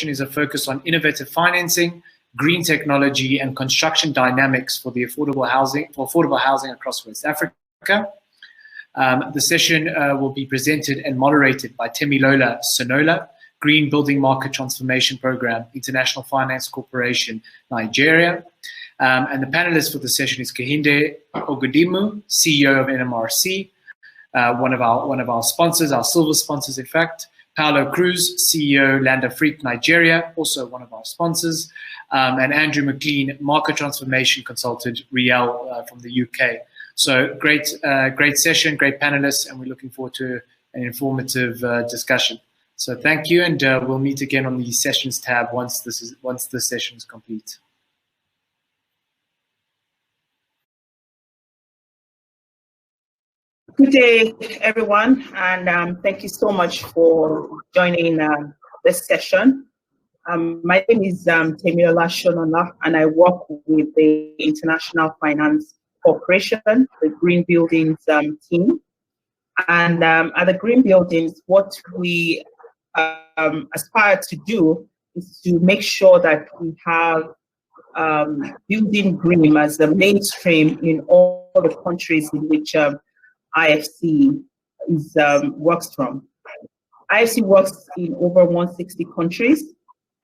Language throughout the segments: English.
is a focus on innovative financing, green technology, and construction dynamics for affordable housing across West Africa. The session will be presented and moderated by Temilola Sonola, Green Building Market Transformation Program, International Finance Corporation, Nigeria. And the panelist for the session is Kehinde Ogedimu, CEO of NMRC, one of our sponsors, our silver sponsors, in fact. Paulo Cruz, CEO, Land Afrique, Nigeria, also one of our sponsors. And Andrew McLean, Market Transformation Consultant, Riel from the UK. So great session, great panelists, and we're looking forward to an informative discussion. So thank you, and we'll meet again on the sessions tab once the session is complete. Good day, everyone, and thank you so much for joining this session. My name is Temilola Sonola, and I work with the International Finance Corporation, the Green Buildings team. And at the Green Buildings, what we aspire to do is to make sure that we have building green as the mainstream in all the countries in which IFC works from. IFC works in over 160 countries,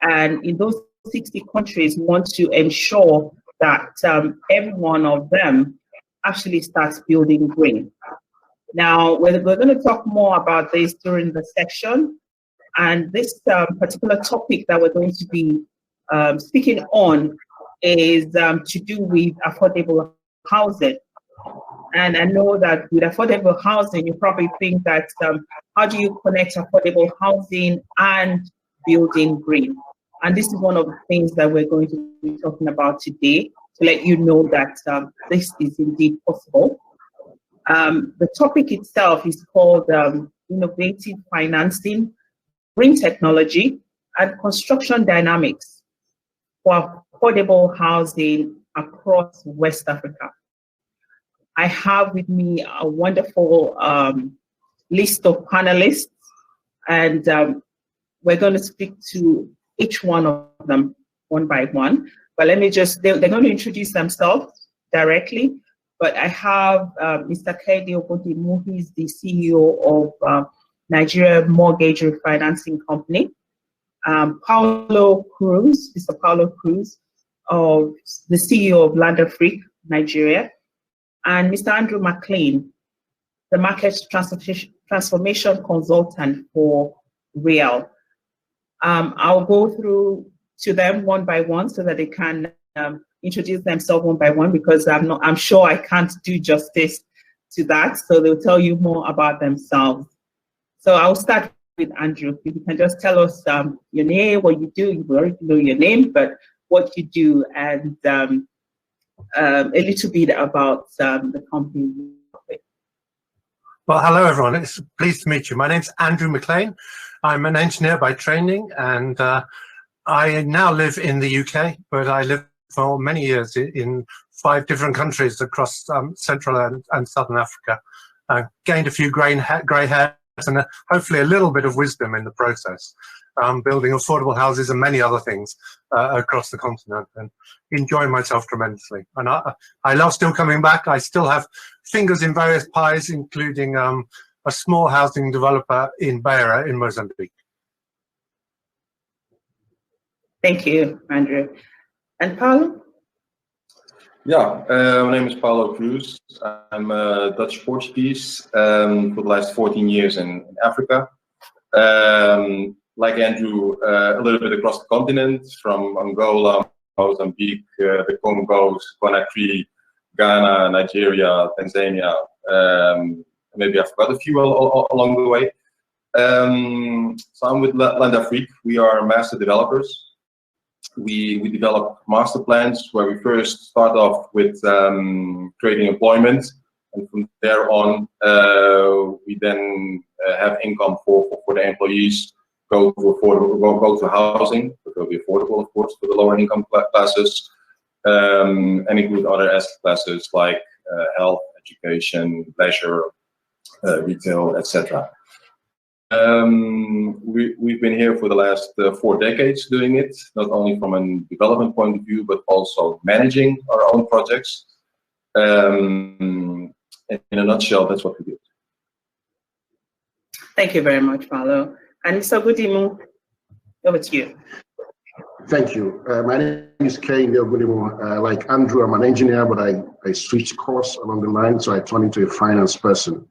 and in those 60 countries, we want to ensure that every one of them actually starts building green. Now, we're going to talk more about this during the section, and this particular topic that we're going to be speaking on is to do with affordable housing. And I know that with affordable housing, you probably think that how do you connect affordable housing and building green? And this is one of the things that we're going to be talking about today, to let you know that this is indeed possible. The topic itself is called Innovative Financing, Green Technology, and Construction Dynamics for Affordable Housing across West Africa. I have with me a wonderful list of panelists, and we're going to speak to each one of them one by one. But let me they're going to introduce themselves directly. But I have Mr. Kehinde Ogedimu, who is the CEO of Nigeria Mortgage Refinancing Company. Paulo Cruz, Mr. Paulo Cruz, the CEO of Land Afrique, Nigeria. And Mr. Andrew McLean, the Market Transformation Consultant for Riel. I'll go through to them one by one so that they can introduce themselves one by one, because I'm sure I can't do justice to that. So they'll tell you more about themselves. So I'll start with Andrew. If you can just tell us your name, what you do. You already know your name, but what you do, and a little bit about the company. Well, hello, everyone. It's pleased to meet you. My name's Andrew McLean. I'm an engineer by training, and I now live in the UK, but I lived for many years in 5 different countries across Central and Southern Africa. Gained a few grey hairs and hopefully a little bit of wisdom in the process, building affordable houses and many other things across the continent, and enjoying myself tremendously. And I love still coming back. I still have fingers in various pies, including a small housing developer in Beira in Mozambique. Thank you, Andrew. And Paulo? Yeah, my name is Paulo Cruz. I'm Dutch-Portuguese for the last 14 years in Africa. Like Andrew, a little bit across the continent, from Angola, Mozambique, the Congos, Conakry, Ghana, Nigeria, Tanzania. Maybe I forgot a few along the way. So I'm with Land Afrique. We are master developers. We develop master plans where we first start off with creating employment, and from there on, we then have income for the employees. Go to housing, which will be affordable, of course, for the lower income classes, and include other asset classes like health, education, leisure, retail, etc. We've been here for the last 4 decades doing it, not only from a development point of view, but also managing our own projects. In a nutshell, that's what we do. Thank you very much, Paulo. And Mr. Ogundimo, over to you. Thank you. My name is Kehinde Ogundimo. Like Andrew, I'm an engineer, but I switched course along the line, so I turned into a finance person.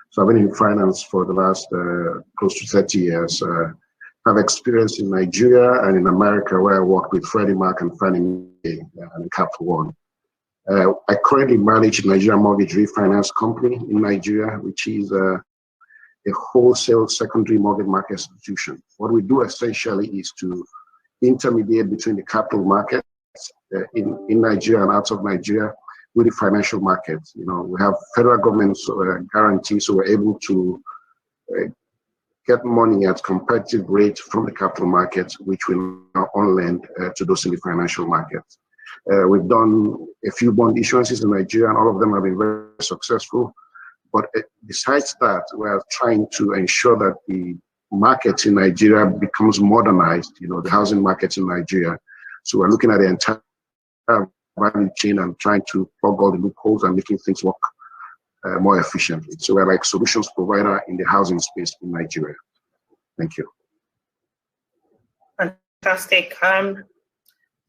So I've been in finance for the last close to 30 years. I have experience in Nigeria and in America, where I worked with Freddie Mac and Fannie Mae and Capital One. I currently manage Nigeria Mortgage Refinance Company in Nigeria, which is a wholesale secondary mortgage market institution. What we do essentially is to intermediate between the capital markets in Nigeria and out of Nigeria with the financial markets. You know, we have federal government guarantees, so we're able to get money at competitive rates from the capital markets, which we now on lend to those in the financial markets. We've done a few bond issuances in Nigeria, and all of them have been very successful. But besides that, we are trying to ensure that the market in Nigeria becomes modernized, you know, the housing market in Nigeria. So we're looking at the entire value chain and trying to plug all the loopholes and making things work more efficiently. So we're like solutions provider in the housing space in Nigeria. Thank you. Fantastic.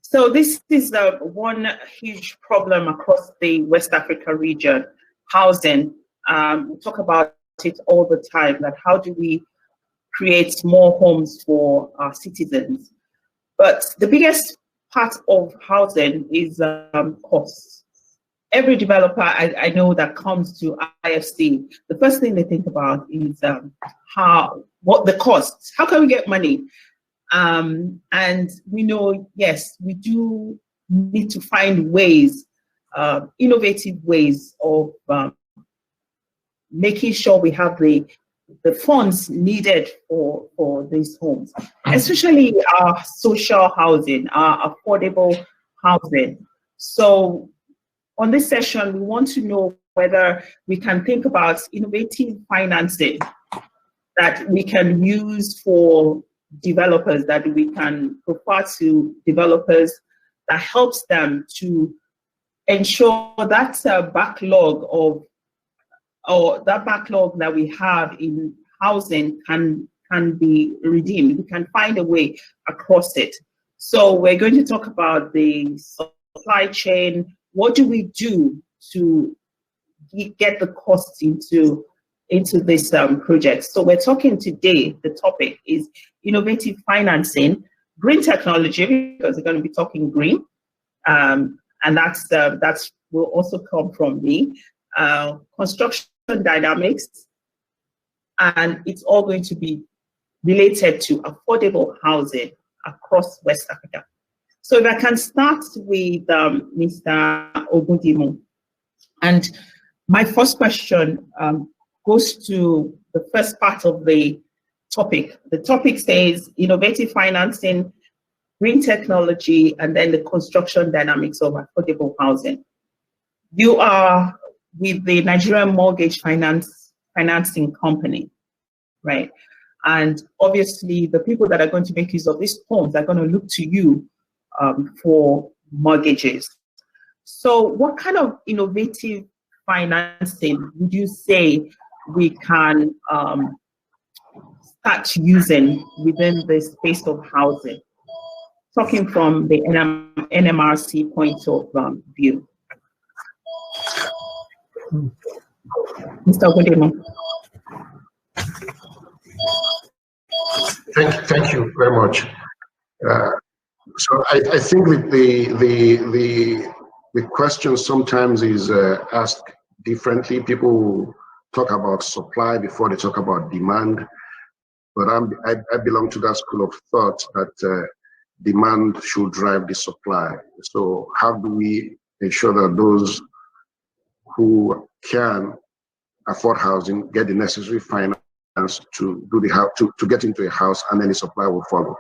So this is one huge problem across the West Africa region, housing. We talk about it all the time, that how do we create more homes for our citizens? But the biggest part of housing is costs. Every developer I know that comes to IFC, the first thing they think about is what the costs. How can we get money? And we know, yes, we do need to find ways, innovative ways of making sure we have the funds needed for these homes, especially our social housing, our affordable housing. So on this session, we want to know whether we can think about innovative financing that we can use for developers, that we can provide to developers that helps them to ensure that backlog that we have in housing can be redeemed. We can find a way across it. So we're going to talk about the supply chain. What do we do to get the costs into this project? So we're talking today, the topic is innovative financing, green technology, because we're going to be talking green. And that's will also come from me. Construction dynamics, and it's all going to be related to affordable housing across West Africa. So if I can start with Mr. Ogundimo, and my first question goes to the first part of the topic. The topic says innovative financing, green technology, and then the construction dynamics of affordable housing. You are with the Nigerian Mortgage Financing Company, right? And obviously the people that are going to make use of these homes are going to look to you for mortgages. So what kind of innovative financing would you say we can start using within the space of housing? Talking from the NMRC point of view. Mr. Ogundimo. Thank you very much. So I think the question sometimes is asked differently. People talk about supply before they talk about demand, but I belong to that school of thought that demand should drive the supply. So how do we ensure that those who can afford housing get the necessary finance to do to get into a house, and then the supply will follow?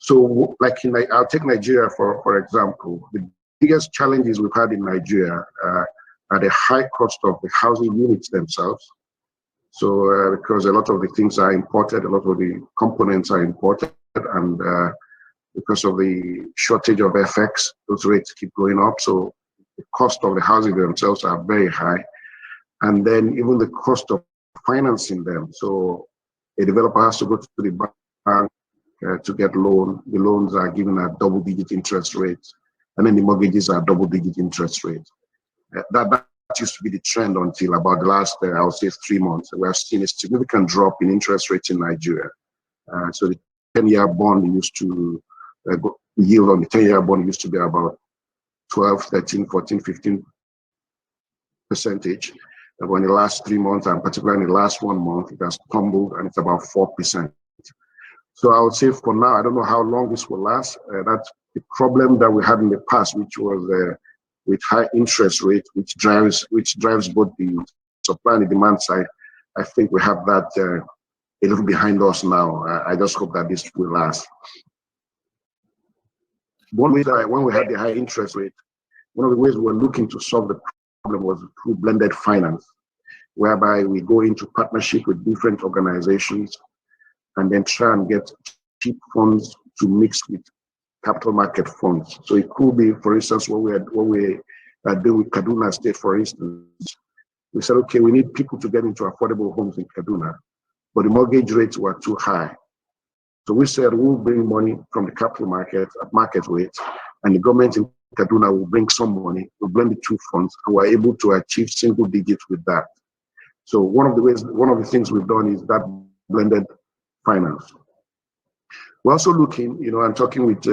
So, like I'll take Nigeria for example. The biggest challenges we've had in Nigeria are the high cost of the housing units themselves, So because a lot of the things are imported, a lot of the components are imported, and because of the shortage of FX, those rates keep going up. So the cost of the houses themselves are very high. And then even the cost of financing them. So a developer has to go to the bank to get loan. The loans are given at double-digit interest rates, and then the mortgages are double-digit interest rates. That used to be the trend until about the last, I would say, 3 months. We have seen a significant drop in interest rates in Nigeria. So the 10-year bond used to, yield on the 10-year bond used to be about 12, 13, 14, 15%. But in the last 3 months, and particularly in the last 1 month, it has tumbled and it's about 4%. So I would say for now, I don't know how long this will last. That's the problem that we had in the past, which was with high interest rate, which drives both the supply and the demand side. I think we have that a little behind us now. I just hope that this will last. One way that when we had the high interest rate, one of the ways we were looking to solve the problem was through blended finance, whereby we go into partnership with different organizations and then try and get cheap funds to mix with capital market funds. So it could be, for instance, what we do with Kaduna State, for instance. We said, okay, we need people to get into affordable homes in Kaduna, but the mortgage rates were too high. So we said we'll bring money from the capital market at market rates, and the government in Kaduna will bring some money, we'll blend the two funds, and we're able to achieve single digits with that. So one of the things we've done is that blended finance. We're also looking, and talking with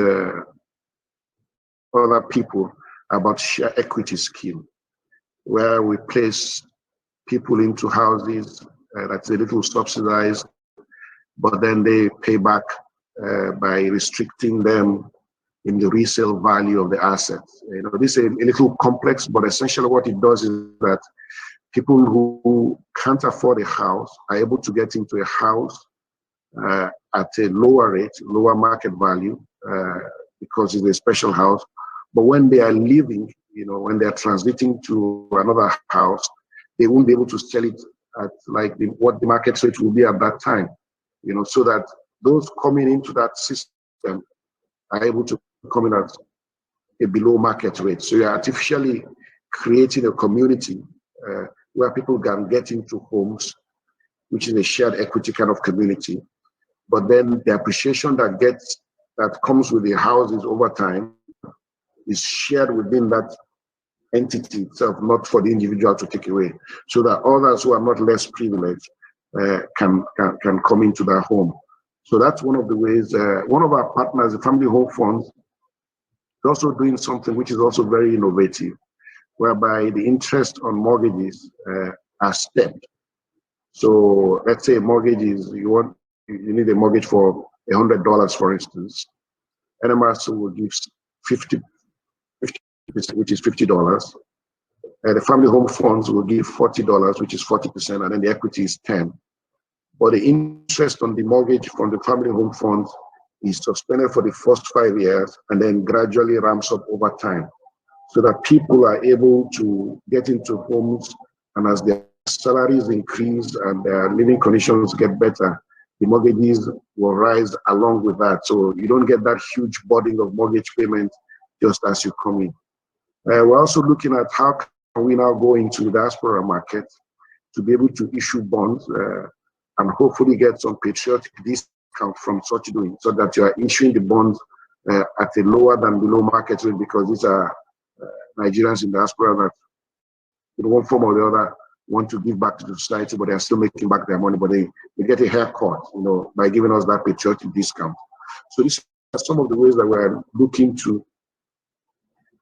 other people about share equity scheme, where we place people into houses that's a little subsidized, but then they pay back by restricting them in the resale value of the assets. This is a little complex, but essentially what it does is that people who can't afford a house are able to get into a house at a lower rate, lower market value, because it's a special house. But when they are leaving, when they are transiting to another house, they won't be able to sell it at what the market rate will be at that time. So that those coming into that system are able to come in at a below market rate. So you're artificially creating a community where people can get into homes, which is a shared equity kind of community. But then the appreciation that comes with the houses over time is shared within that entity itself, not for the individual to take away, so that others who are not less privileged can come into their home. So that's one of the ways. One of our partners, the Family Home Fund, is also doing something which is also very innovative, whereby the interest on mortgages are stepped. So let's say mortgages, you need a mortgage for $100, for instance. NMRC will give 50, which is $50. The Family Home Funds will give $40, which is 40%, and then the equity is 10. But the interest on the mortgage from the Family Home Funds is suspended for the first 5 years and then gradually ramps up over time, so that people are able to get into homes, and as their salaries increase and their living conditions get better, the mortgages will rise along with that. So you don't get that huge burden of mortgage payment just as you come in. We're also looking at how can we now go into the diaspora market to be able to issue bonds and hopefully get some patriotic discount from such doing, so that you are issuing the bonds at a lower than below market rate, because these are Nigerians in diaspora that in one form or the other want to give back to the society, but they're still making back their money, but they get a haircut, by giving us that patriotic discount. So these are some of the ways that we're looking to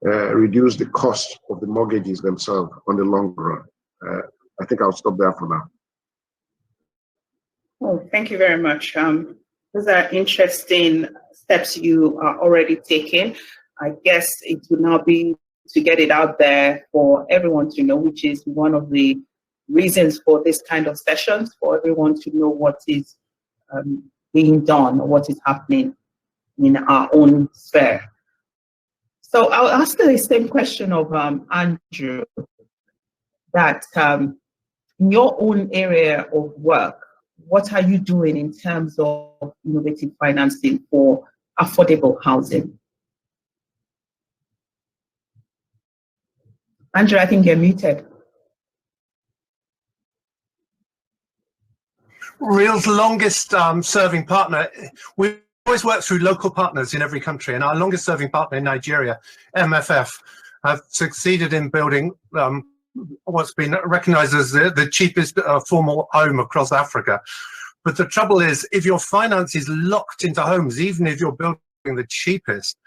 reduce the cost of the mortgages themselves on the long run. I think I'll stop there for now. Oh, thank you very much. Those are interesting steps you are already taking. I guess it will now be to get it out there for everyone to know, which is one of the reasons for this kind of sessions, for everyone to know what is being done or what is happening in our own sphere. So I'll ask the same question of Andrew, that in your own area of work, what are you doing in terms of innovative financing for affordable housing? Andrew, I think you're muted. Real's longest serving partner, we always work through local partners in every country, and our longest serving partner in Nigeria, MFF, have succeeded in building what's been recognized as the cheapest formal home across Africa. But the trouble is, if your finance is locked into homes, even if you're building the cheapest,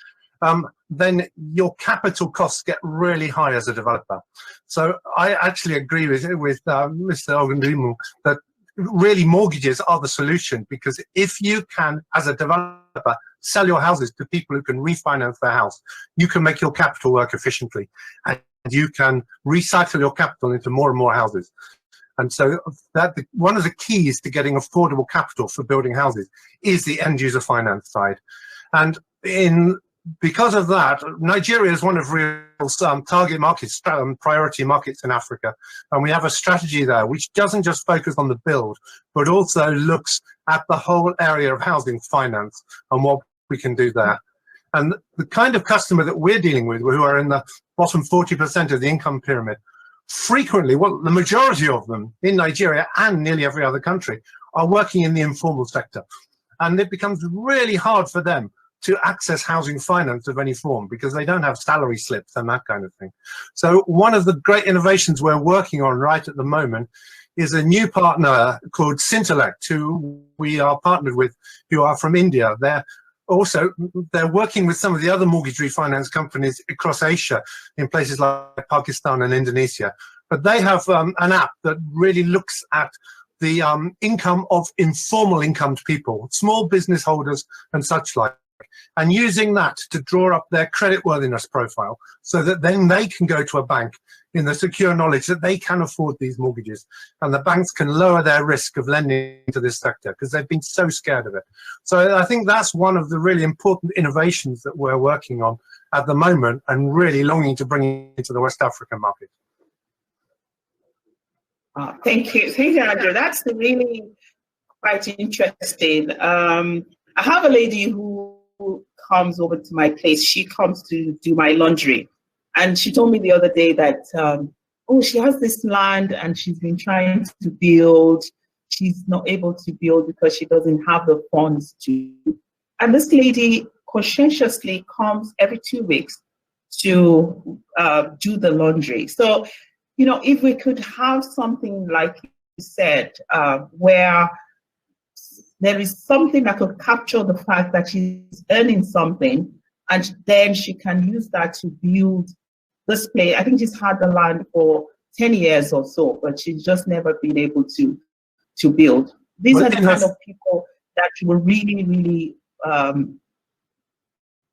then your capital costs get really high as a developer. So I actually agree with Mr. Ogundimu that really mortgages are the solution, because if you can, as a developer, sell your houses to people who can refinance their house, you can make your capital work efficiently, and you can recycle your capital into more and more houses. And so that one of the keys to getting affordable capital for building houses is the end user finance side. And because of that, Nigeria is one of Real's target markets, priority markets in Africa. And we have a strategy there which doesn't just focus on the build, but also looks at the whole area of housing finance and what we can do there. And the kind of customer that we're dealing with, who are in the bottom 40% of the income pyramid, frequently, well, the majority of them in Nigeria and nearly every other country are working in the informal sector. And it becomes really hard for them to access housing finance of any form because they don't have salary slips and that kind of thing. So one of the great innovations we're working on right at the moment is a new partner called Syntellect, who we are partnered with, who are from India. They're working with some of the other mortgage refinance companies across Asia in places like Pakistan and Indonesia. But they have an app that really looks at the income of informal incomed people, small business holders and such like, and using that to draw up their creditworthiness profile so that then they can go to a bank in the secure knowledge that they can afford these mortgages, and the banks can lower their risk of lending to this sector because they've been so scared of it. So I think that's one of the really important innovations that we're working on at the moment and really longing to bring into the West African market. Thank you, Andrew. That's really quite interesting. I have a lady who comes over to my place. She comes to do my laundry, and she told me the other day that she has this land and she's been trying to build. She's not able to build because she doesn't have the funds to. And this lady conscientiously comes every 2 weeks to do the laundry. So, if we could have something like you said, where there is something that could capture the fact that she's earning something, and then she can use that to build this place. I think she's had the land for 10 years or so, but she's just never been able to build. These are the kind of people that you will really, really,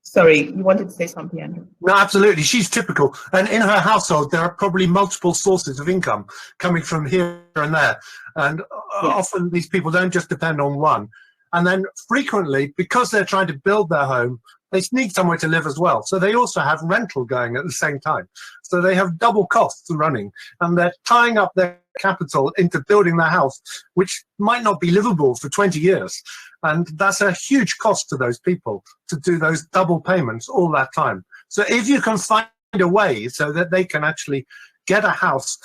sorry, you wanted to say something, Andrew? No, absolutely. She's typical. And in her household, there are probably multiple sources of income coming from here and there. And often these people don't just depend on one. And then frequently, because they're trying to build their home, they need somewhere to live as well. So they also have rental going at the same time. So they have double costs running, and they're tying up their capital into building their house, which might not be livable for 20 years. And that's a huge cost to those people to do those double payments all that time. So if you can find a way so that they can actually get a house,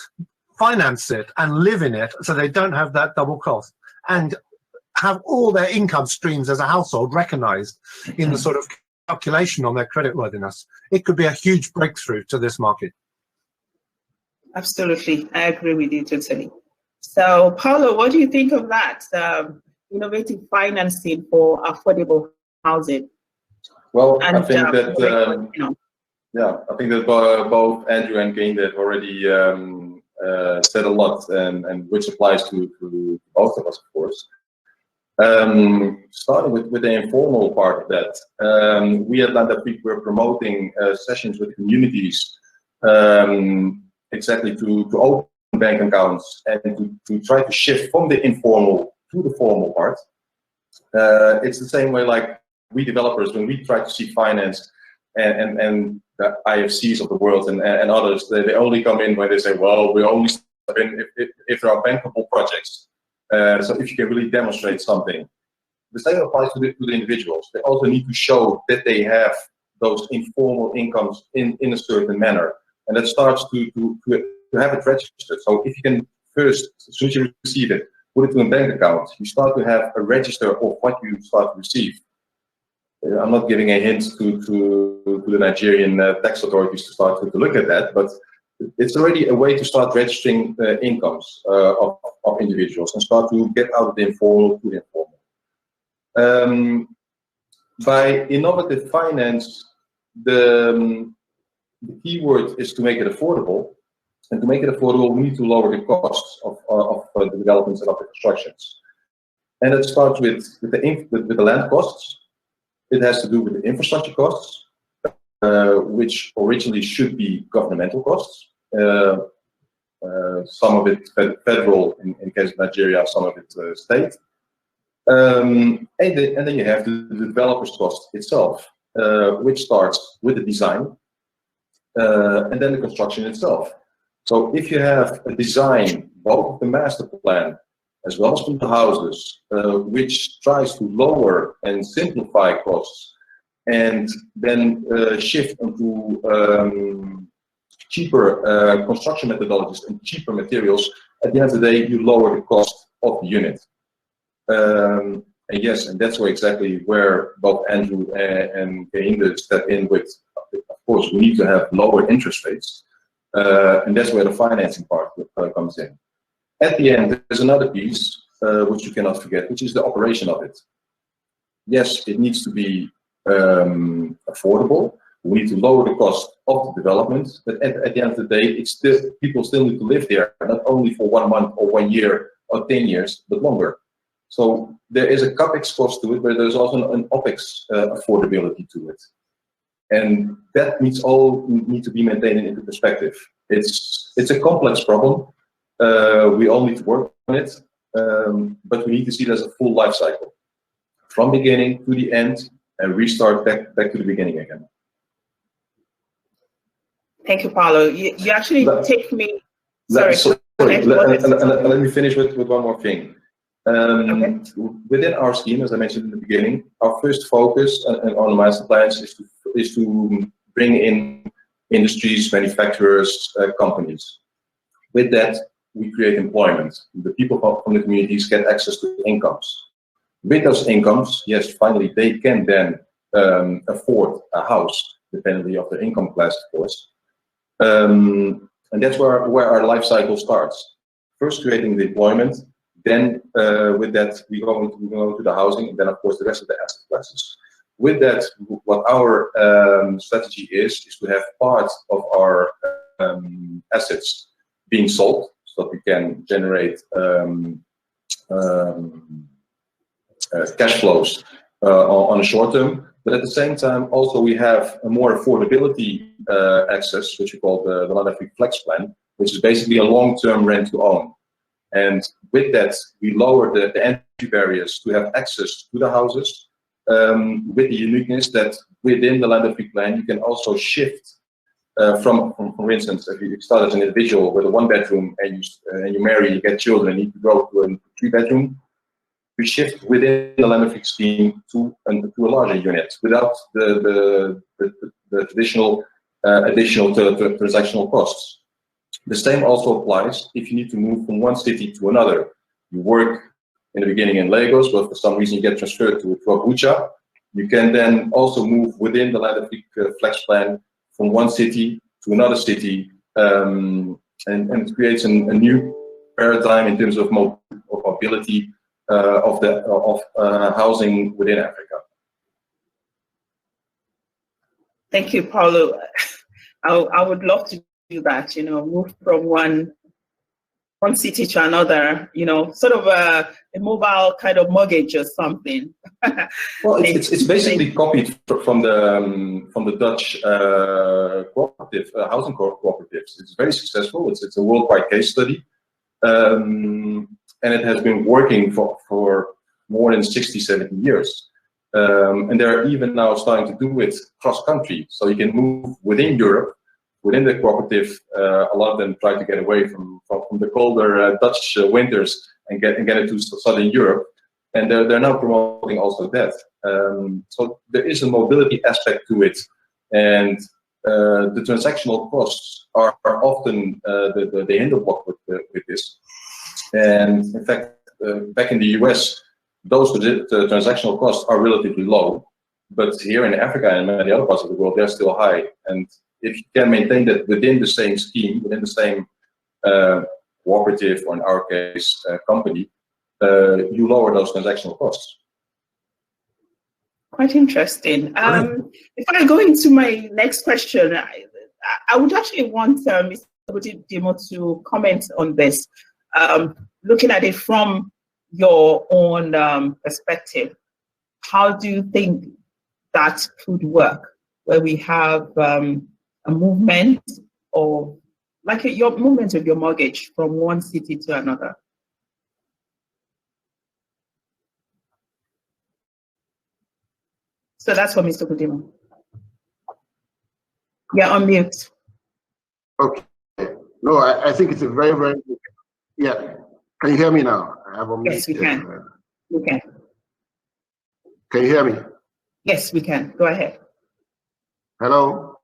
finance it and live in it so they don't have that double cost, and have all their income streams as a household recognized in the sort of calculation on their creditworthiness, it could be a huge breakthrough to this market. Absolutely. I agree with you totally. So, Paulo, what do you think of that? Innovative financing for affordable housing? Well, I think that I think that both Andrew and Gainde have already said a lot, and which applies to both of us, of course. Starting with the informal part of that, we at Lend Afrique were promoting sessions with communities exactly to open bank accounts and to try to shift from the informal to the formal part. It's the same way like we developers, when we try to seek finance, and the IFCs of the world and others, they only come in when they say, well, we only if there are bankable projects, so if you can really demonstrate something. The same applies to the individuals. They also need to show that they have those informal incomes in a certain manner. And that starts to have it registered. So if you can first, as soon as you receive it, put it to a bank account, you start to have a register of what you start to receive. I'm not giving a hint to the Nigerian tax authorities to start to look at that, but it's already a way to start registering incomes of individuals and start to get out of the informal to the informal. By innovative finance, the key word is to make it affordable. And to make it affordable, we need to lower the costs of the developments and of the constructions. And it starts with the land costs. It has to do with the infrastructure costs, which originally should be governmental costs. Some of it federal in case of Nigeria, some of it state. And then you have the developer's cost itself, which starts with the design and then the construction itself. So if you have a design, both of the master plan as well as from the houses, which tries to lower and simplify costs and then shift into cheaper construction methodologies and cheaper materials, at the end of the day, you lower the cost of the unit. And yes, and that's exactly where both Andrew and Geinde step in with, of course, we need to have lower interest rates. And that's where the financing part comes in. At the end, there's another piece, which you cannot forget, which is the operation of it. Yes, it needs to be affordable. We need to lower the cost of the development, but at the end of the day, it's still, people still need to live there, not only for 1 month or 1 year or 10 years, but longer. So there is a CapEx cost to it, but there's also an OpEx affordability to it. And that needs to be maintained into perspective. It's a complex problem. We all need to work on it, but we need to see it as a full life cycle, from beginning to the end, and restart back to the beginning again. Thank you, Paulo. You actually take me. Sorry. Let me finish with one more thing. Okay. Within our scheme, as I mentioned in the beginning, our first focus on the master plans is to bring in industries, manufacturers, companies. With that, we create employment. The people from the communities get access to incomes. With those incomes, yes, finally they can then afford a house, depending on their income class, of course. And that's where our life cycle starts. First, creating the employment. Then, with that, we go into the housing, and then, of course, the rest of the asset classes. With that, what our strategy is to have part of our assets being sold, so that we can generate cash flows on a short term. But at the same time, also we have a more affordability access, which we call the Landafrique Flex Plan, which is basically a long-term rent to own. And with that, we lower the entry barriers to have access to the houses, with the uniqueness that within the Landafrique plan, you can also shift from, for instance, if you start as an individual with a 1-bedroom and you marry, you get children, you need to go to a 3-bedroom, we shift within the Landafrique scheme to a larger unit without the traditional additional transactional costs. The same also applies if you need to move from one city to another. You work in the beginning in Lagos, but for some reason you get transferred to Abuja. You can then also move within the Landafrique Flex Plan from one city to another city, and it creates a new paradigm in terms of mobility of housing within Africa. Thank you, Paulo. I would love to do that, move from one city to another, sort of a mobile kind of mortgage or something. Well, it's basically copied from the Dutch cooperative housing cooperatives. It's very successful. It's a worldwide case study, and it has been working for more than 60, 70 years. And they're even now starting to do it cross-country, so you can move within Europe within the cooperative, a lot of them try to get away from the colder Dutch winters and get into Southern Europe, and they're now promoting also that. So there is a mobility aspect to it, and the transactional costs are often the hinder block with this. And in fact, back in the US, those transactional costs are relatively low, but here in Africa and many other parts of the world, they're still high. And if you can maintain that within the same scheme, within the same cooperative, or in our case, company, you lower those transactional costs. Quite interesting. If I go into my next question, I would actually want Mr. Dimo to comment on this, looking at it from your own perspective. How do you think that could work, where we have a movement of, like your movement of your mortgage from one city to another? So that's for Mr. Kudimo. Yeah, on mute. Okay. No, I think it's a very, very, yeah. Can you hear me now? I have a mute. Yes, we can. We can. Can you hear me? Yes, we can. Go ahead. Hello?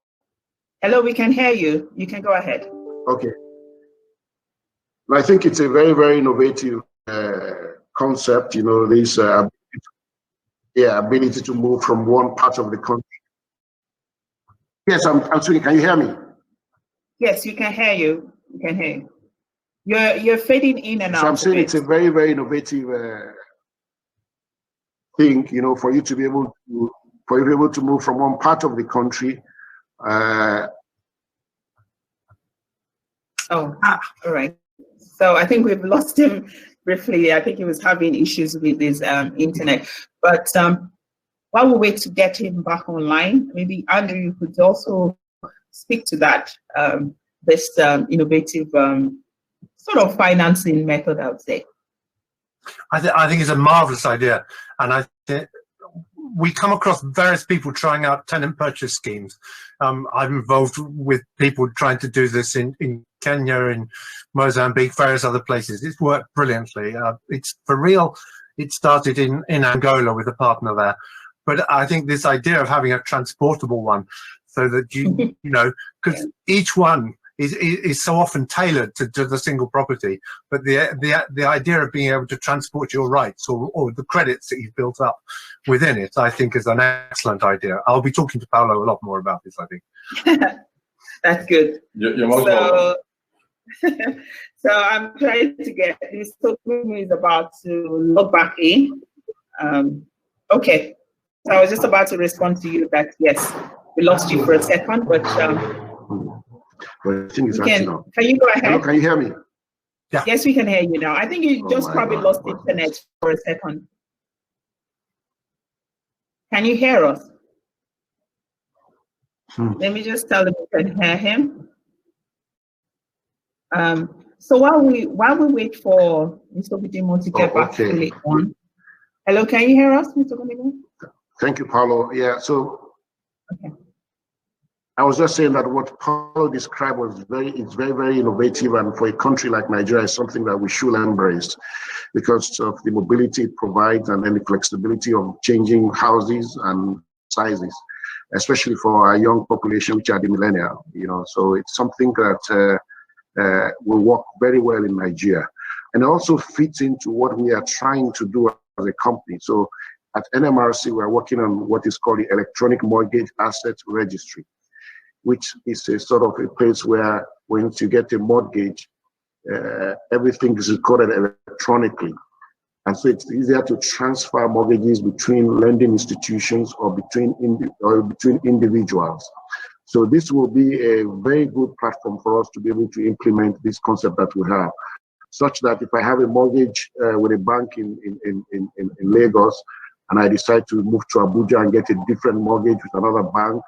Hello, we can hear you. You can go ahead. Okay. I think it's a very, very innovative concept, you know, this ability to move from one part of the country. Yes, I'm speaking. Can you hear me? Yes, you can hear you. We can hear you. You're fading in and out. So I'm saying it's a very, very innovative thing, you know, for you to be able to move from one part of the country. All right. So I think we've lost him briefly. I think he was having issues with his internet. But while we wait to get him back online, maybe Andrew, you could also speak to that, this innovative sort of financing method, I would say. I think it's a marvelous idea, and we come across various people trying out tenant purchase schemes. I'm involved with people trying to do this in Kenya, in Mozambique, various other places. It's worked brilliantly. It's for real. It started in Angola with a partner there, but I think this idea of having a transportable one, so that you know, because each one is so often tailored to the single property, but the idea of being able to transport your rights or the credits that you've built up within it, I think, is an excellent idea. I'll be talking to Paolo a lot more about this, I think. That's good. You're most welcome. So I'm trying to get this. So is about to log back in. Okay. So I was just about to respond to you that yes, we lost you for a second, but I think it's can you go ahead? Hello, can you hear me? Yeah. Yes, we can hear you now. I think you just probably lost internet for a second. Can you hear us? Let me just tell him you can hear him. So while we wait for Mr. Kudimo to get back fully on. Hello, can you hear us, Mr. Kudimo? Thank you, Paolo. Yeah, so okay. I was just saying that what Paolo described was it's very, very innovative, and for a country like Nigeria, is something that we should embrace because of the mobility it provides and then the flexibility of changing houses and sizes, especially for our young population, which are the millennials. You know, so it's something that will work very well in Nigeria, and it also fits into what we are trying to do as a company. So at NMRC, we're working on what is called the Electronic Mortgage Asset Registry, which is a sort of a place where when you get a mortgage, everything is recorded electronically. And so it's easier to transfer mortgages between lending institutions or between individuals. So this will be a very good platform for us to be able to implement this concept that we have, such that if I have a mortgage with a bank in Lagos, and I decide to move to Abuja and get a different mortgage with another bank,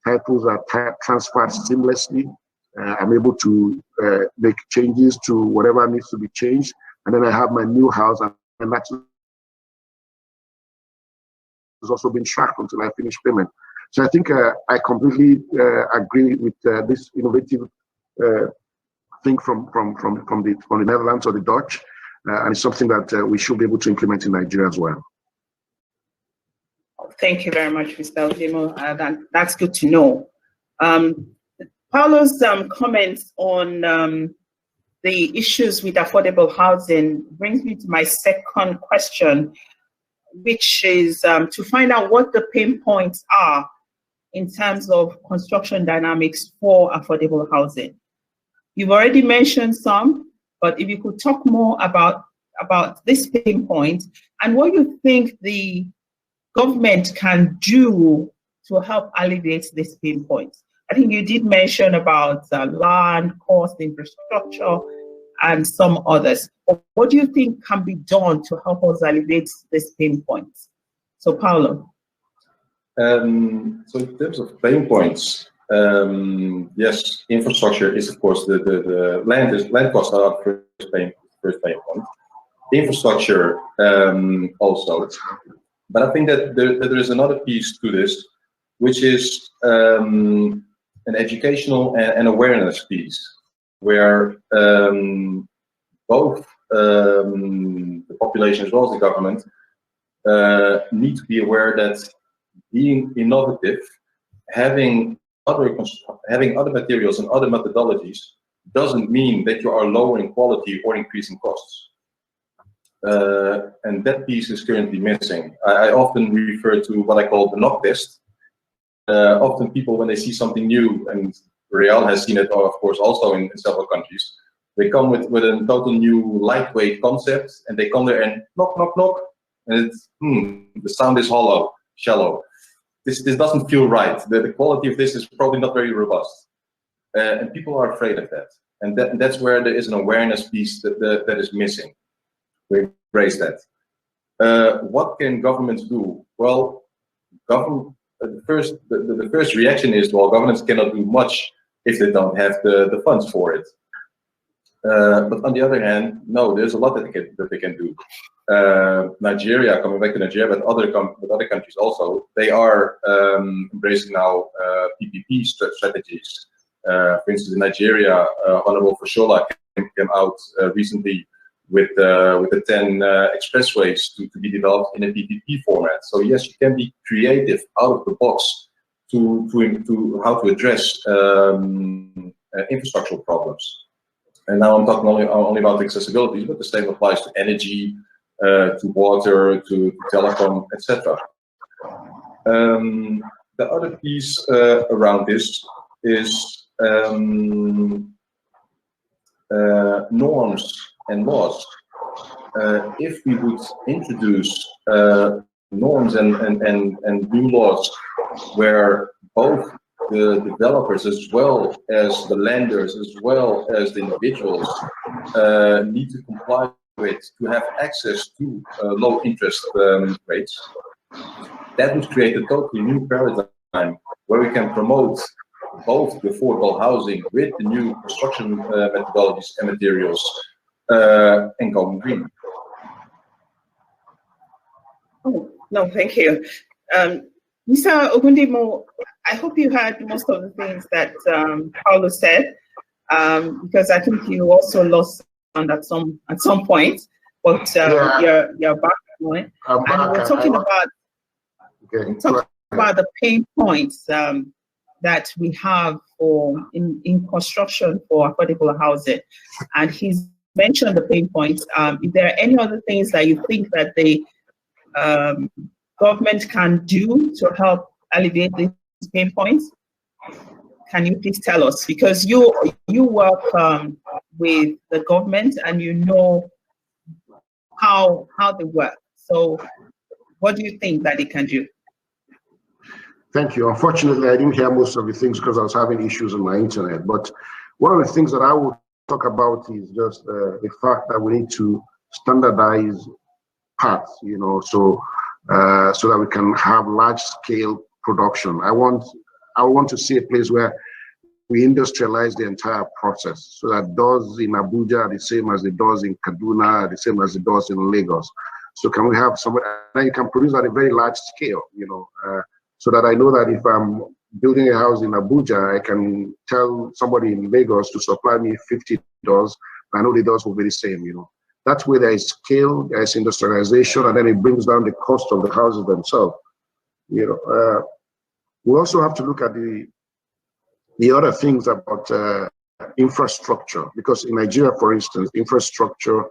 titles are transferred seamlessly. I'm able to make changes to whatever needs to be changed, and then I have my new house, and that has also been tracked until I finish payment. So I think I completely agree with this innovative thing from the Netherlands or the Dutch, and it's something that we should be able to implement in Nigeria as well. Thank you very much, Mr. Udimo. That's good to know. Paulo's comments on the issues with affordable housing brings me to my second question, which is to find out what the pain points are in terms of construction dynamics for affordable housing. You've already mentioned some, but if you could talk more about this pain point and what you think the government can do to help alleviate this pain point. I think you did mention about land, cost, infrastructure, and some others. But what do you think can be done to help us alleviate this pain points? So, Paulo. So in terms of pain points, yes, infrastructure is of course the land costs are the first pain point. Infrastructure also, but I think that there is another piece to this, which is an educational and awareness piece, where both the population as well as the government need to be aware that being innovative, having other materials and other methodologies doesn't mean that you are lowering quality or increasing costs. And that piece is currently missing. I often refer to what I call the knock test. Often people, when they see something new, and Real has seen it, of course, also in several countries, they come with a total new lightweight concept, and they come there and knock, knock, knock, and it's, the sound is hollow, shallow. This doesn't feel right. The quality of this is probably not very robust. And people are afraid of that. And that's where there is an awareness piece that is missing. We raise that. What can governments do? Well, the first reaction is, well, governments cannot do much if they don't have the funds for it. But on the other hand, no, there's a lot that they can do. Nigeria, coming back to Nigeria, but other countries also, they are embracing now PPP strategies. For instance, in Nigeria, Honorable Fashola came out recently with the 10 expressways to be developed in a PPP format. So yes, you can be creative out of the box to how to address infrastructural problems. And now I'm talking only about accessibility, but the same applies to energy, to water, to telecom, etc. The other piece around this is norms and laws. If we would introduce norms and new laws where both the developers as well as the lenders as well as the individuals need to comply with to have access to low interest rates, that would create a totally new paradigm where we can promote both the affordable housing with the new construction methodologies and materials and going green. Oh, no, thank you. Mr. Ogundimo, I hope you heard most of the things that Paulo said, because I think you also lost on at some point, but you're back on it. And we're talking about the pain points that we have in construction for affordable housing, and he's mentioned the pain points. If there are any other things that you think that the government can do to help alleviate these pain points, can you please tell us? Because you work with the government and you know how they work. So what do you think that they can do? Thank you. Unfortunately, I didn't hear most of the things because I was having issues on my internet. But one of the things that I will talk about is just the fact that we need to standardize parts, so that we can have large-scale production. I want to see a place where we industrialize the entire process, so that doors in Abuja are the same as the doors in Kaduna, the same as the doors in Lagos. So can we have somewhere that you can produce at a very large scale, so that I know that if I'm building a house in Abuja, I can tell somebody in Lagos to supply me 50 doors. I know the doors will be the same, you know. That's where there is scale, there is industrialization, and then it brings down the cost of the houses themselves. You know, we also have to look at the other things about infrastructure, because in Nigeria, for instance, infrastructure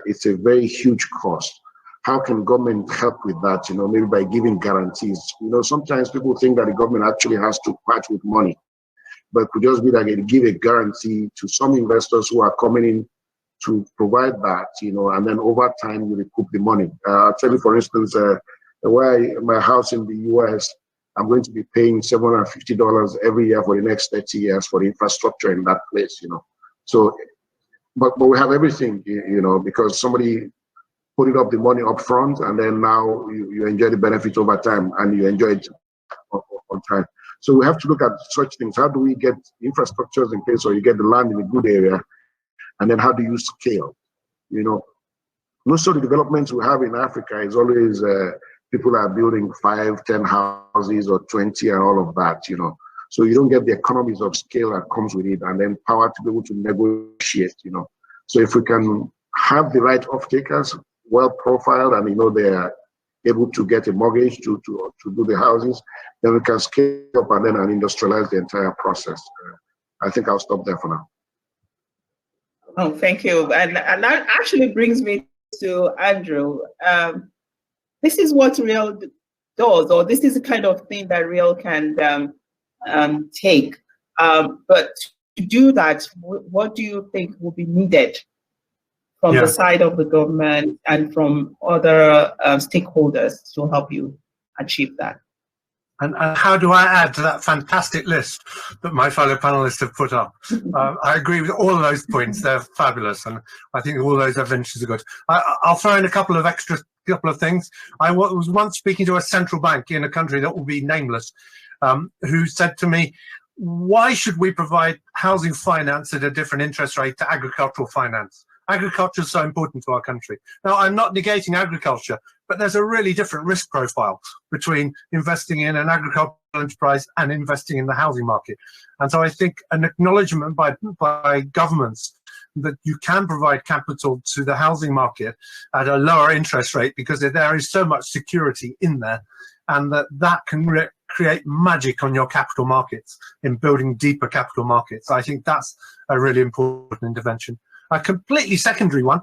it's a very huge cost. How can government help with that? You know, maybe by giving guarantees. You know, sometimes people think that the government actually has to part with money, but it could just be that they give a guarantee to some investors who are coming in to provide that, you know, and then over time you recoup the money. I'll tell you, for instance, where my house in the US, I'm going to be paying $750 every year for the next 30 years for the infrastructure in that place, you know. So, but we have everything, you know, because somebody put it up the money up front, and then now you enjoy the benefits over time, and you enjoy it on time. So we have to look at such things. How do we get infrastructures in place, or you get the land in a good area, and then how do you scale? You know, most of the developments we have in Africa is always people are building 5, 10 houses or 20 and all of that, you know. So you don't get the economies of scale that comes with it, and then power to be able to negotiate, you know. So if we can have the right off-takers, well profiled, and you know they are able to get a mortgage to do the houses, then we can scale up and then industrialize the entire process. I think I'll stop there for now. Oh, thank you. And that actually brings me to Andrew. This is what Real does, or this is the kind of thing that Real can take. But to do that, what do you think will be needed from the side of the government and from other stakeholders to help you achieve that? And how do I add to that fantastic list that my fellow panelists have put up? I agree with all of those points. They're fabulous, and I think all those adventures are good. I'll throw in a couple of things. I was once speaking to a central bank in a country that will be nameless, who said to me, why should we provide housing finance at a different interest rate to agricultural finance? Agriculture is so important to our country. Now, I'm not negating agriculture, but there's a really different risk profile between investing in an agricultural enterprise and investing in the housing market. And so I think an acknowledgement by governments that you can provide capital to the housing market at a lower interest rate, because there is so much security in there, and that can create magic on your capital markets in building deeper capital markets. I think that's a really important intervention. A completely secondary one,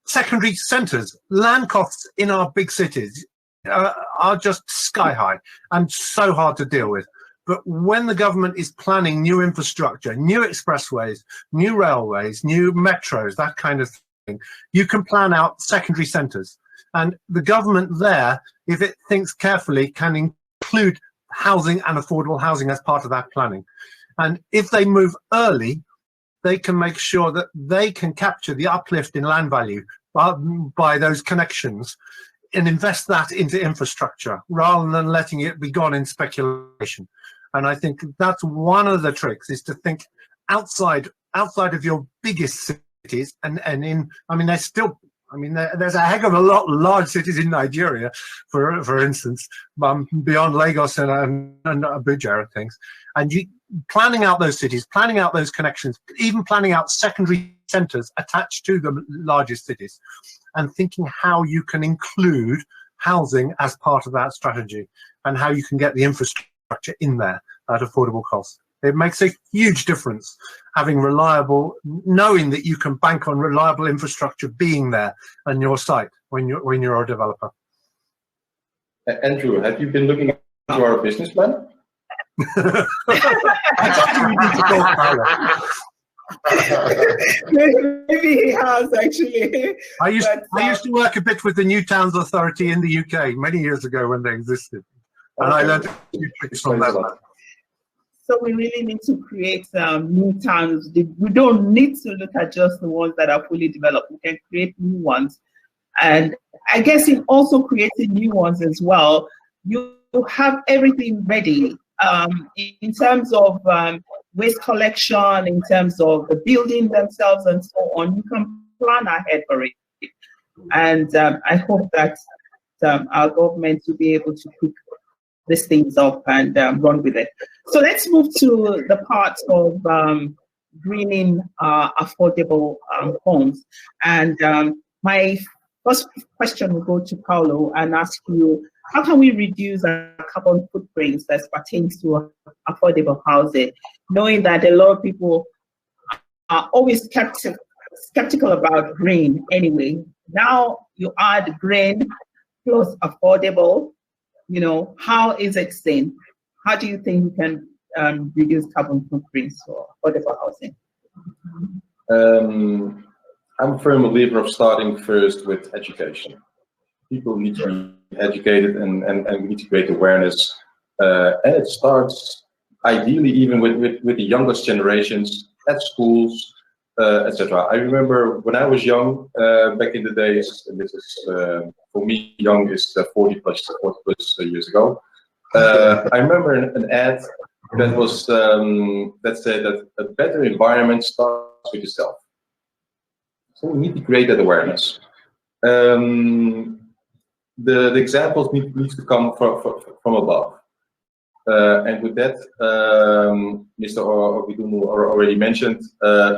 secondary centres. Land costs in our big cities are just sky high and so hard to deal with. But when the government is planning new infrastructure, new expressways, new railways, new metros, that kind of thing, you can plan out secondary centres. And the government there, if it thinks carefully, can include housing and affordable housing as part of that planning. And if they move early, they can make sure that they can capture the uplift in land value by those connections and invest that into infrastructure rather than letting it be gone in speculation. And I think that's one of the tricks, is to think outside of your biggest cities. And there's a heck of a lot of large cities in Nigeria, for instance, beyond Lagos and Abuja and things. And planning out those cities, planning out those connections, even planning out secondary centres attached to the largest cities, and thinking how you can include housing as part of that strategy and how you can get the infrastructure in there at affordable costs. It makes a huge difference having knowing that you can bank on reliable infrastructure being there on your site when you're a developer. Andrew, have you been looking into our business plan? I don't think we need to talk about it. Maybe he has, actually. I used to work a bit with the New Towns Authority in the UK many years ago when they existed, and I learned a few tricks from them. So we really need to create new towns. We don't need to look at just the ones that are fully developed. We can create new ones. And I guess in also creating new ones as well, you have everything ready in terms of waste collection, in terms of the building themselves and so on. You can plan ahead for it. And I hope that our government will be able to these things up and run with it. So let's move to the part of greening affordable homes. And my first question will go to Paulo and ask you, how can we reduce our carbon footprints that pertains to affordable housing, knowing that a lot of people are always skeptical about green anyway? Now you add green plus affordable, you know, how is it seen? How do you think we can reduce carbon footprints for affordable housing? I'm a firm believer of starting first with education. People need to be educated and we need to create awareness. And it starts ideally even with the youngest generations at schools, etc. I remember when I was young, back in the days, and this is for me, young is 40 plus years ago. I remember an ad that was that said that a better environment starts with yourself. So we need to create that awareness. The examples need to come from above. And with that, Mr. Obidumu already mentioned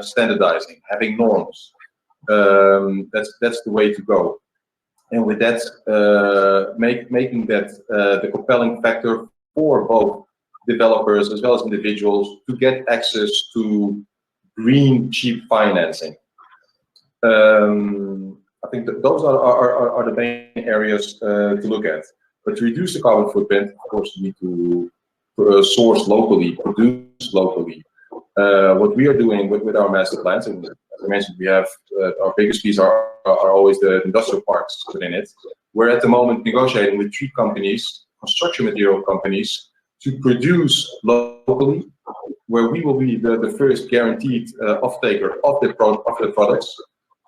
standardizing, having norms. That's the way to go. And with that, making that the compelling factor for both developers as well as individuals to get access to green, cheap financing. I think that those are the main areas to look at. But to reduce the carbon footprint, of course, you need to source locally, produce locally. What we are doing with our master plans, and as I mentioned, we have our biggest piece are always the industrial parks within it. We're at the moment negotiating with 3 companies, construction material companies, to produce locally, where we will be the first guaranteed off-taker of the products,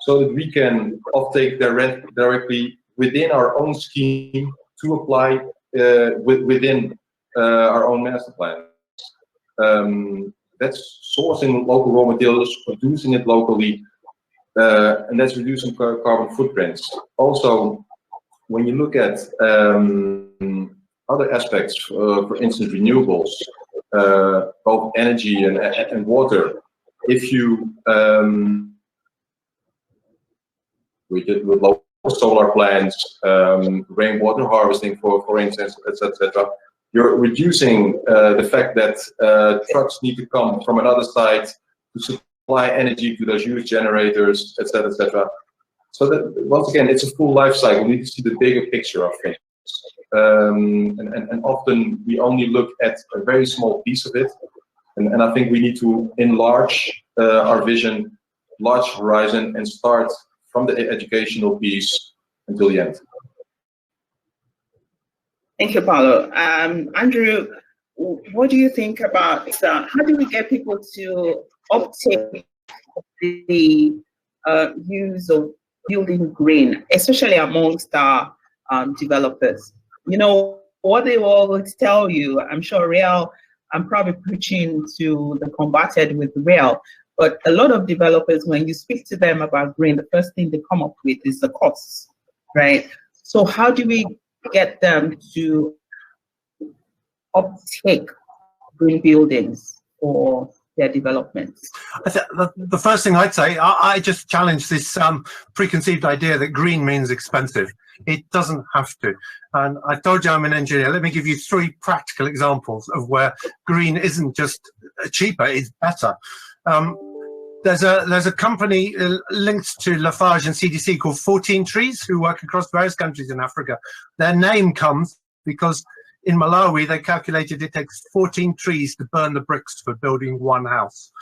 so that we can off-take directly within our own scheme to apply within our own master plan. That's sourcing local raw materials, producing it locally, and that's reducing carbon footprints. Also, when you look at other aspects, for instance, renewables, both energy and water, if you we did with local solar plants, rainwater harvesting, for instance, etc. You're reducing the fact that trucks need to come from another site to supply energy to those huge generators, etc., etc. So that once again, it's a full life cycle. We need to see the bigger picture of things, and often we only look at a very small piece of it. And I think we need to enlarge our vision, large horizon, and start from the educational piece until the end. Thank you, Paulo. Andrew, what do you think about how do we get people to uptake the use of building green, especially amongst our developers? You know, what they will always tell you, I'm sure Real, I'm probably preaching to the converted with Real, but a lot of developers, when you speak to them about green, the first thing they come up with is the costs, right? So how do we get them to uptake green buildings for their developments? The first thing I'd say, I just challenge this preconceived idea that green means expensive. It doesn't have to. And I told you I'm an engineer. Let me give you 3 practical examples of where green isn't just cheaper, it's better. There's a company linked to Lafarge and CDC called 14 Trees, who work across various countries in Africa. Their name comes because in Malawi, they calculated it takes 14 trees to burn the bricks for building 1 house.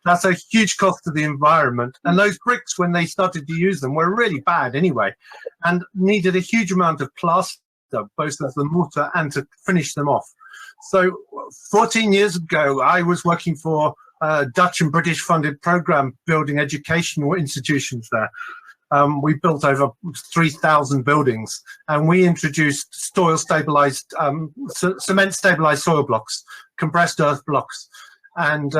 That's a huge cost to the environment. And those bricks, when they started to use them, were really bad anyway, and needed a huge amount of plaster, both of the mortar and to finish them off. So 14 years ago, I was working for a Dutch and British funded program building educational institutions there. We built over 3,000 buildings, and we introduced soil stabilized, cement stabilized soil blocks, compressed earth blocks. and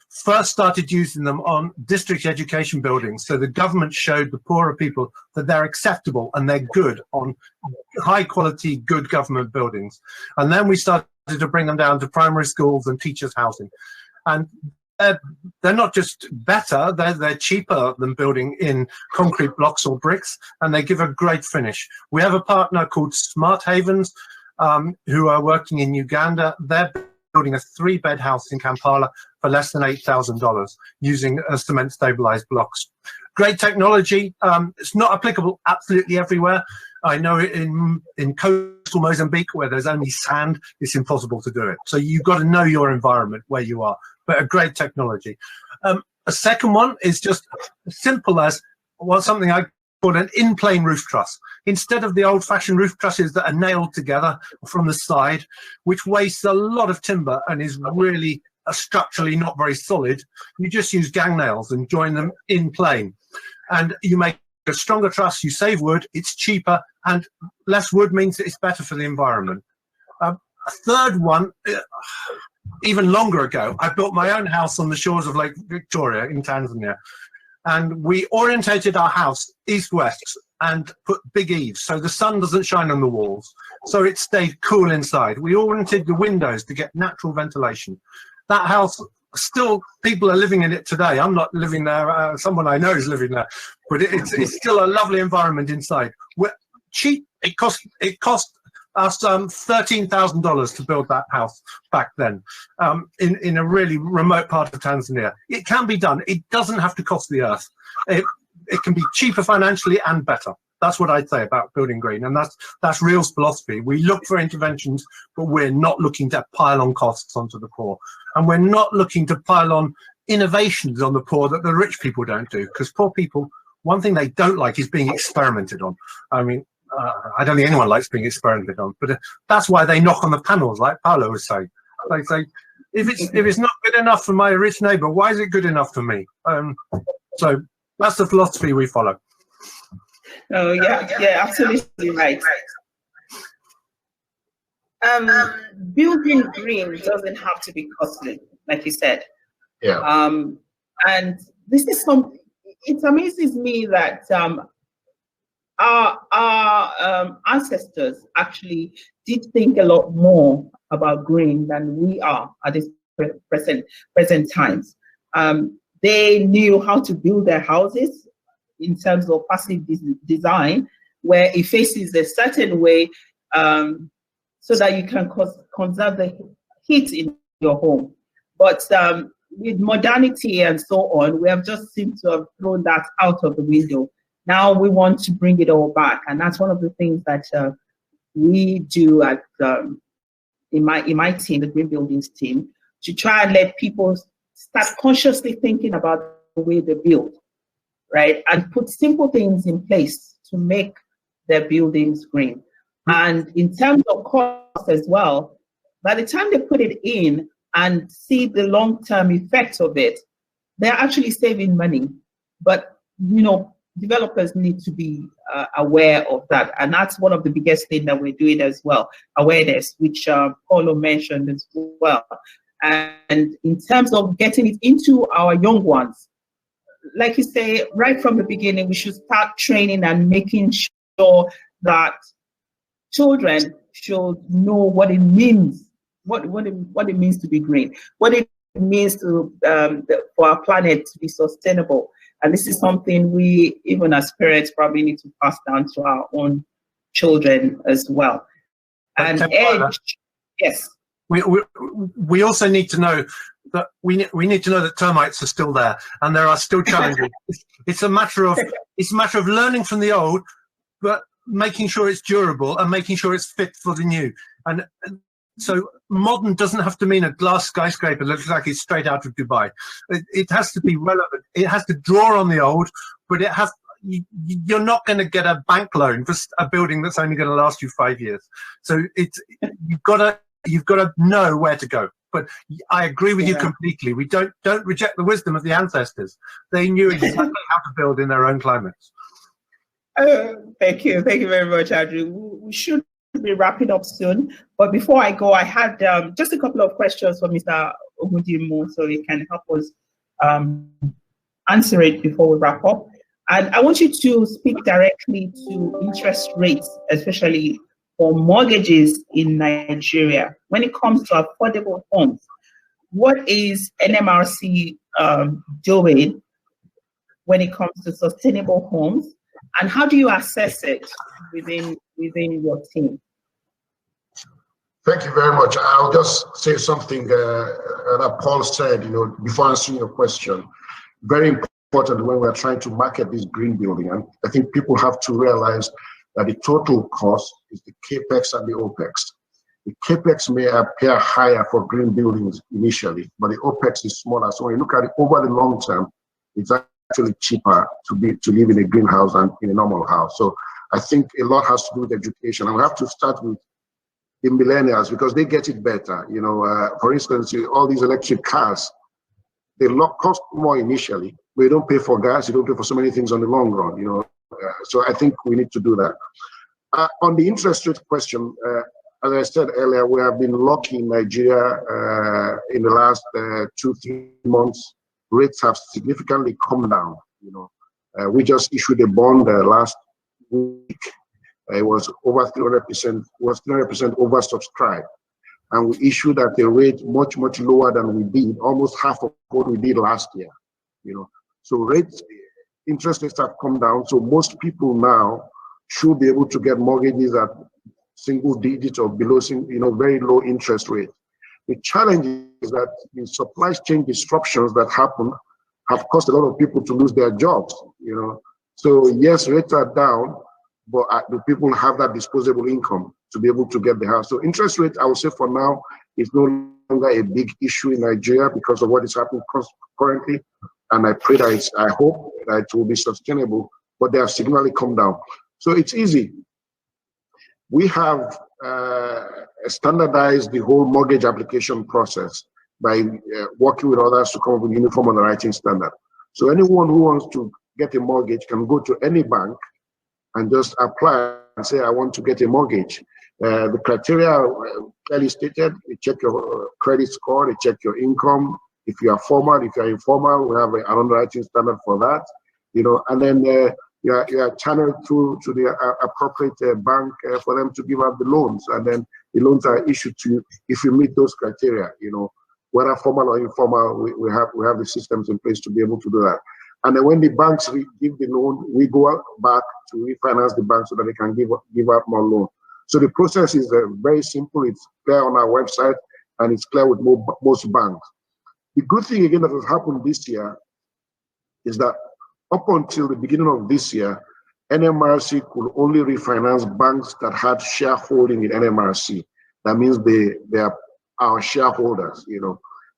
first started using them on district education buildings. So the government showed the poorer people that they're acceptable and they're good on high quality, good government buildings. And then we started to bring them down to primary schools and teachers' housing. And they're not just better, they're cheaper than building in concrete blocks or bricks, and they give a great finish. We have a partner called Smart Havens, who are working in Uganda. They're building a 3-bed house in Kampala for less than $8,000 using cement stabilized blocks. Great technology. It's not applicable absolutely everywhere. I know in coastal Mozambique, where there's only sand, it's impossible to do it. So you've got to know your environment where you are, but a great technology. A second one is just as simple as something I call an in-plane roof truss. Instead of the old-fashioned roof trusses that are nailed together from the side, which wastes a lot of timber and is really structurally not very solid, you just use gang nails and join them in plane. And you make a stronger truss, you save wood, it's cheaper, and less wood means it's better for the environment. A third one, even longer ago, I built my own house on the shores of Lake Victoria in Tanzania. And we orientated our house east-west and put big eaves so the sun doesn't shine on the walls, so it stayed cool inside. We oriented the windows to get natural ventilation. That house, still people are living in it today. I'm not living there, someone I know is living there, but it's still a lovely environment inside. We're cheap. It cost us $13,000 to build that house back then, in a really remote part of Tanzania. It can be done. It doesn't have to cost the earth. It can be cheaper financially and better. That's what I'd say about building green, and that's Real's philosophy. We look for interventions, but we're not looking to pile on costs onto the poor, and we're not looking to pile on innovations on the poor that the rich people don't do, because poor people, one thing they don't like is being experimented on. I mean, I don't think anyone likes being experimented on, but that's why they knock on the panels, like Paolo was saying. They say, if it's not good enough for my rich neighbor, why is it good enough for me? So that's the philosophy we follow. Oh yeah, absolutely right. Building green doesn't have to be costly, like you said. Yeah. And this is something. It amazes me that our ancestors actually did think a lot more about green than we are at this present times. They knew how to build their houses in terms of passive design, where it faces a certain way, so that you can conserve the heat in your home. But with modernity and so on, we have just seemed to have thrown that out of the window. Now we want to bring it all back, and that's one of the things that we do at in my team, the Green Buildings team, to try and let people start consciously thinking about the way they build, right, and put simple things in place to make their buildings green. And in terms of cost as well, by the time they put it in and see the long-term effects of it, they're actually saving money. But developers need to be aware of that, and that's one of the biggest things that we're doing as well, awareness, which Paulo mentioned as well. And in terms of getting it into our young ones, like you say, right from the beginning, we should start training and making sure that children should know what it means, what it means to be green, what it means to for our planet to be sustainable. And this is something we, even as parents, probably need to pass down to our own children as well. And yes. We also need to know that we need to know that termites are still there, and there are still challenges. It's a matter of learning from the old, but making sure it's durable and making sure it's fit for the new. And so modern doesn't have to mean a glass skyscraper that looks like it's straight out of Dubai. It has to be relevant. It has to draw on the old, but you're not going to get a bank loan for a building that's only going to last you 5 years. So you've got to know where to go. But I agree with you completely. We don't reject the wisdom of the ancestors. They knew exactly how to build in their own climates. Thank you very much, Andrew. We should be wrapping up soon, but before I go, I had just a couple of questions for Mr. Ogundimo so he can help us answer it before we wrap up. And I want you to speak directly to interest rates, especially for mortgages in Nigeria. When it comes to affordable homes, what is NMRC doing when it comes to sustainable homes, and how do you assess it within your team? Thank you very much. I'll just say something that Paul said, before answering your question. Very important when we're trying to market this green building. And I think people have to realize that the total cost is the CAPEX and the OPEX. The CAPEX may appear higher for green buildings initially, but the OPEX is smaller. So when you look at it over the long term, it's actually cheaper to live in a greenhouse than in a normal house. So I think a lot has to do with education. And we have to start with the millennials because they get it better. For instance, all these electric cars, they cost more initially, but you don't pay for gas, you don't pay for so many things on the long run. So I think we need to do that. On the interest rate question, as I said earlier, we have been lucky in Nigeria in the last 2-3 months. Rates have significantly come down. We just issued a bond last week. It was over 300%, was 300% oversubscribed. And we issued at a rate much, much lower than we did, almost half of what we did last year. So interest rates have come down. So most people now should be able to get mortgages at single digits or below, very low interest rate. The challenge is that the supply chain disruptions that happen have caused a lot of people to lose their jobs. So yes, rates are down, but do people have that disposable income to be able to get the house? So interest rate, I would say for now, is no longer a big issue in Nigeria because of what is happening currently. And I pray that I hope that it will be sustainable, but they have significantly come down. So it's easy. We have standardized the whole mortgage application process by working with others to come up with a uniform underwriting standard. So anyone who wants to get a mortgage can go to any bank and just apply and say, I want to get a mortgage. The criteria clearly stated, they check your credit score, they check your income. If you are formal, if you are informal, we have an underwriting standard for that. And then you are channeled through to the appropriate bank for them to give out the loans. And then the loans are issued to you if you meet those criteria, whether formal or informal, we have the systems in place to be able to do that. And then when the banks give the loan, we go back to refinance the bank so that they can give out more loan. So the process is very simple. It's clear on our website and it's clear with most banks. The good thing again that has happened this year is that up until the beginning of this year, NMRC could only refinance banks that had shareholding in NMRC. That means they are our shareholders,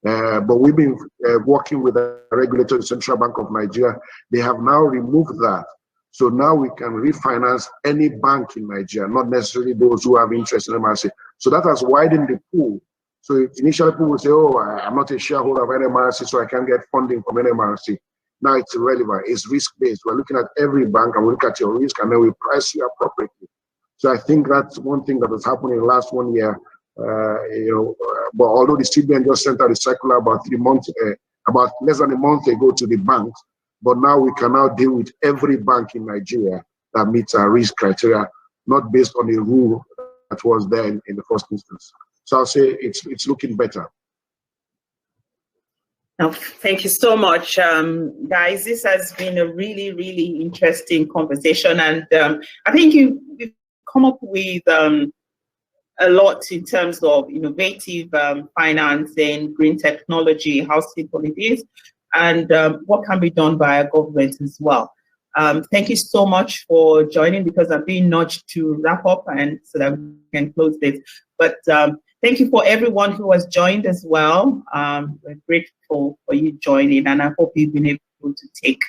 But we've been working with the regulator, the Central Bank of Nigeria. They have now removed that. So now we can refinance any bank in Nigeria, not necessarily those who have interest in NMRC. So that has widened the pool. So initially people would say, oh, I'm not a shareholder of NMRC, so I can't get funding from NMRC. Now it's irrelevant. It's risk-based. We're looking at every bank and we look at your risk and then we price you appropriately. So I think that's one thing that has happened in the last 1 year. But although the CBN just sent out a circular about about less than a month ago to the banks, but now we can now deal with every bank in Nigeria that meets our risk criteria, not based on the rule that was there in the first instance. So I'll say it's looking better. Now, thank you so much, guys. This has been a really, really interesting conversation, and I think you've come up with a lot in terms of innovative financing, green technology, how simple it is, and what can be done by our government as well. Thank you so much for joining, because I'm being nudged to wrap up and so that we can close this. But thank you for everyone who has joined as well. We're grateful for you joining, and I hope you've been able to take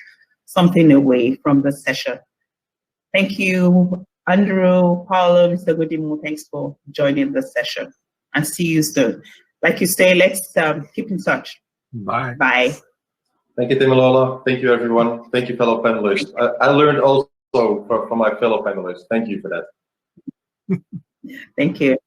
something away from the session. Thank you, Andrew, Paulo, Mr. Ogundimo. Thanks for joining the session, and see you soon. Like you say, let's keep in touch. Bye. Bye. Thank you, Temilola. Thank you, everyone. Thank you, fellow panelists. I learned also from my fellow panelists. Thank you for that. Thank you.